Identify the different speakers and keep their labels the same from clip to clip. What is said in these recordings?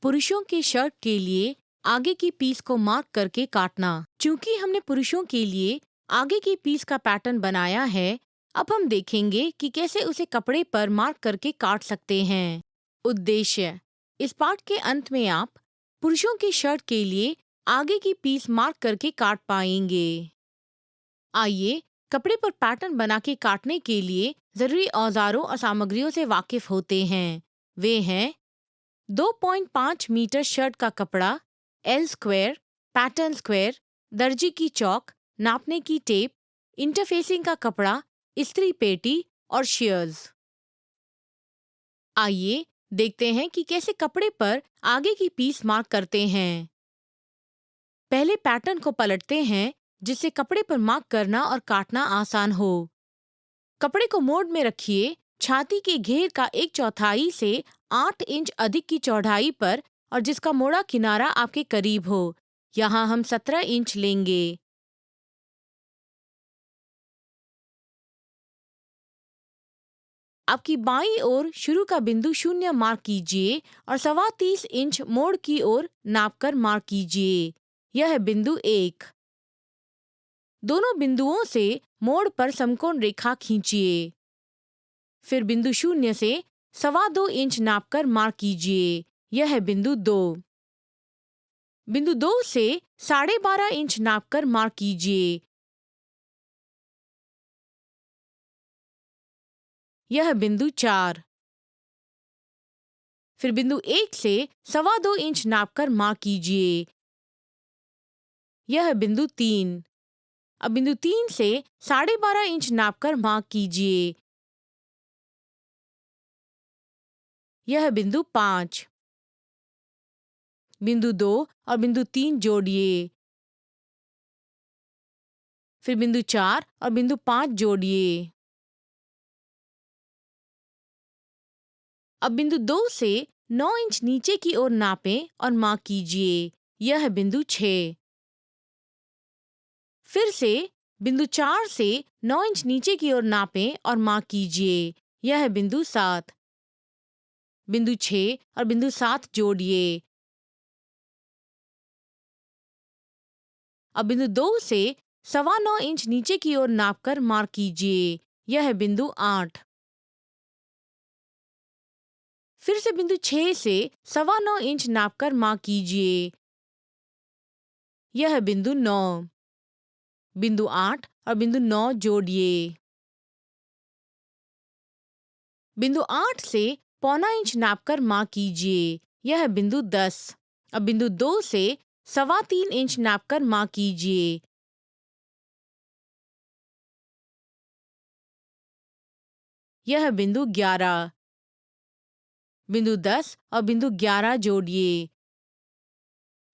Speaker 1: पुरुषों के शर्ट के लिए आगे की पीस को मार्क करके काटना। चूंकि हमने पुरुषों के लिए आगे की पीस का पैटर्न बनाया है, अब हम देखेंगे कि कैसे उसे कपड़े पर मार्क करके काट सकते हैं। उद्देश्य: इस पाठ के अंत में आप पुरुषों की शर्ट के लिए आगे की पीस मार्क करके काट पाएंगे। आइए कपड़े पर पैटर्न बना के काटने के लिए जरूरी औजारों और सामग्रियों से वाकिफ होते हैं। वे हैं 2.5 मीटर शर्ट का कपड़ा, एल स्क्वायर, पैटर्न स्क्वायर, दर्जी की चौक, नापने की टेप, इंटरफेसिंग का कपड़ा, इस्त्री पेटी और शेयर्स। आइए देखते हैं कि कैसे कपड़े पर आगे की पीस मार्क करते हैं। पहले पैटर्न को पलटते हैं जिससे कपड़े पर मार्क करना और काटना आसान हो। कपड़े को मोड़ में रखिए, छाती के घेर का 1/4 से 8 इंच अधिक की चौड़ाई पर और जिसका मोड़ा किनारा आपके करीब हो। यहाँ हम 17 इंच लेंगे। आपकी बाईं ओर शुरू का बिंदु 0 मार्क कीजिए और 30 इंच मोड़ की ओर नापकर मार्क कीजिए। यह है बिंदु 1। दोनों बिंदुओं से मोड़ पर समकोण रेखा खींचिए। फिर बिंदु 0 से 2.25 इंच नापकर मार्क कीजिए। यह है बिंदु 2। बिंदु 2 से 12.5 इंच नापकर मार्क कीजिए। यह है बिंदु 4। फिर बिंदु 1 से 2.25 इंच नापकर मार्क कीजिए। यह है बिंदु 3। अब बिंदु 3 से 12.5 इंच नापकर मार्क कीजिए। यह है बिंदु 5। बिंदु 2 और बिंदु 3 जोड़िए। फिर बिंदु 4 और बिंदु 5 जोड़िए। अब बिंदु 2 से 9 इंच नीचे की ओर नापें और मार्क कीजिए। यह है बिंदु 6। फिर से बिंदु 4 से 9 इंच नीचे की ओर नापें और मार्क कीजिए। यह है बिंदु 7। बिंदु 6 और बिंदु 7 जोड़िए। अब बिंदु 2 से 9.25 इंच नीचे की ओर नापकर मार्क कीजिए। यह है बिंदु 8। फिर से बिंदु 6 से 9.25 इंच नापकर मार्क कीजिए। यह है बिंदु 9। बिंदु 8 और बिंदु 9 जोड़िए। बिंदु 8 से 0.25 इंच नापकर मार्क कीजिए। यह है बिंदु 10। अब बिंदु 2 से 3.25 इंच नापकर मार्क कीजिए। यह है बिंदु 11। बिंदु 10 और बिंदु 11 जोड़िए।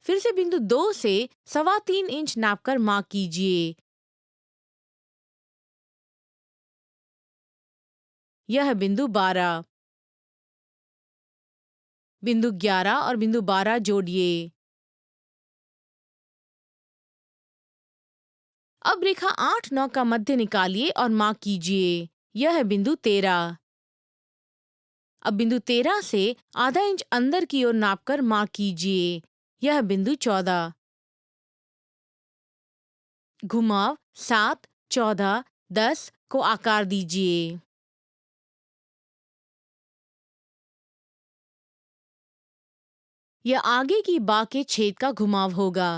Speaker 1: फिर से बिंदु 2 से 3.25 इंच नापकर मार्क कीजिए। यह है बिंदु 12। बिंदु 11 और बिंदु 12 जोड़िए। अब रेखा 8-9 का मध्य निकालिए और मार्क कीजिए। यह है बिंदु 13। अब बिंदु 13 से आधा इंच अंदर की ओर नापकर मार्क कीजिए। यह है बिंदु 14। घुमाव 7, 14, 10 को आकार दीजिए। यह आगे की बाँ के छेद का घुमाव होगा।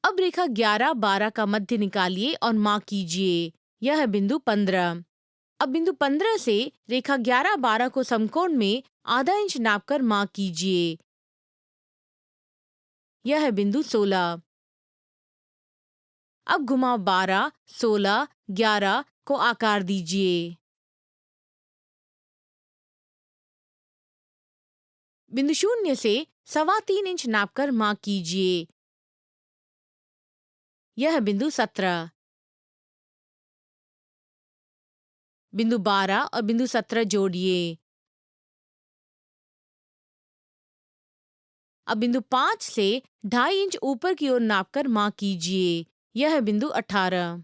Speaker 1: अब रेखा 11-12 का मध्य निकालिए और मार्क कीजिए। यह है बिंदु 15। अब बिंदु 15 से रेखा 11-12 को समकोण में आधा इंच नापकर मार्क कीजिए। यह है बिंदु 16। अब घुमाव 12, 16, 11 को आकार दीजिए। बिंदु 0 से 3.25 इंच नापकर मार्क कीजिए। यह है बिंदु 17। बिंदु 12 और बिंदु 17 जोड़िए। अब बिंदु 5 से 2.5 इंच ऊपर की ओर नापकर मार्क कीजिए। यह है बिंदु 18।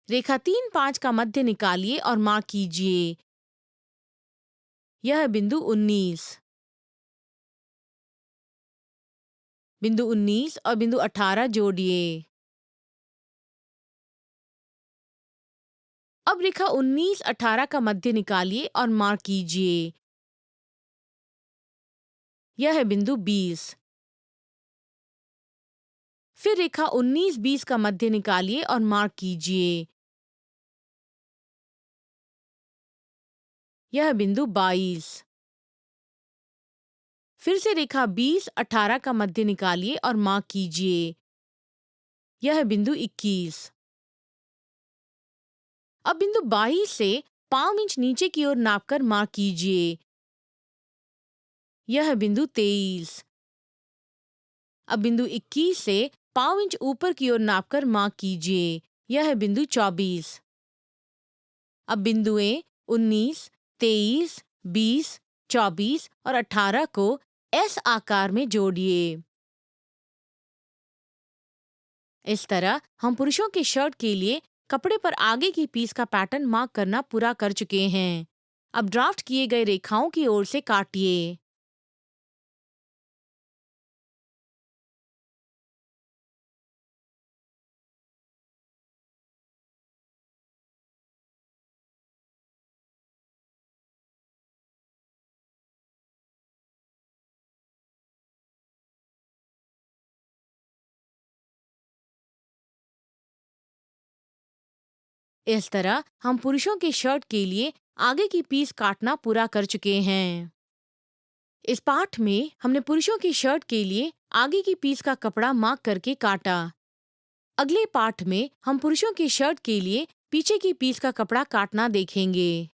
Speaker 1: रेखा 3-5 का मध्य निकालिए और मार्क कीजिए। यह है बिंदु 19। बिंदु 19 और बिंदु 18 जोड़िए। अब रेखा 19-18 का मध्य निकालिए और मार्क कीजिए। यह है बिंदु 20। फिर रेखा 19-20 का मध्य निकालिए और मार्क कीजिए। यह है बिंदु 22। फिर से रेखा 20-18 का मध्य निकालिए और मार्क कीजिए। यह है बिंदु 21। अब बिंदु 22 से पाँव इंच नीचे की ओर नापकर मार्क कीजिए। यह है बिंदु 23। अब बिंदु 21 से पाँव इंच ऊपर की ओर नापकर मार्क कीजिए। यह है बिंदु 24। अब बिंदुएं 19, 23, 20, 24 और 18 को एस आकार में जोड़िए। इस तरह हम पुरुषों के शर्ट के लिए कपड़े पर आगे की पीस का पैटर्न मार्क करना पूरा कर चुके हैं। अब ड्राफ्ट किए गए रेखाओं की ओर से काटिए। इस तरह हम पुरुषों के शर्ट के लिए आगे की पीस काटना पूरा कर चुके हैं। इस पाठ में हमने पुरुषों की शर्ट के लिए आगे की पीस का कपड़ा मार्क करके काटा। अगले पाठ में हम पुरुषों की शर्ट के लिए पीछे की पीस का कपड़ा काटना देखेंगे।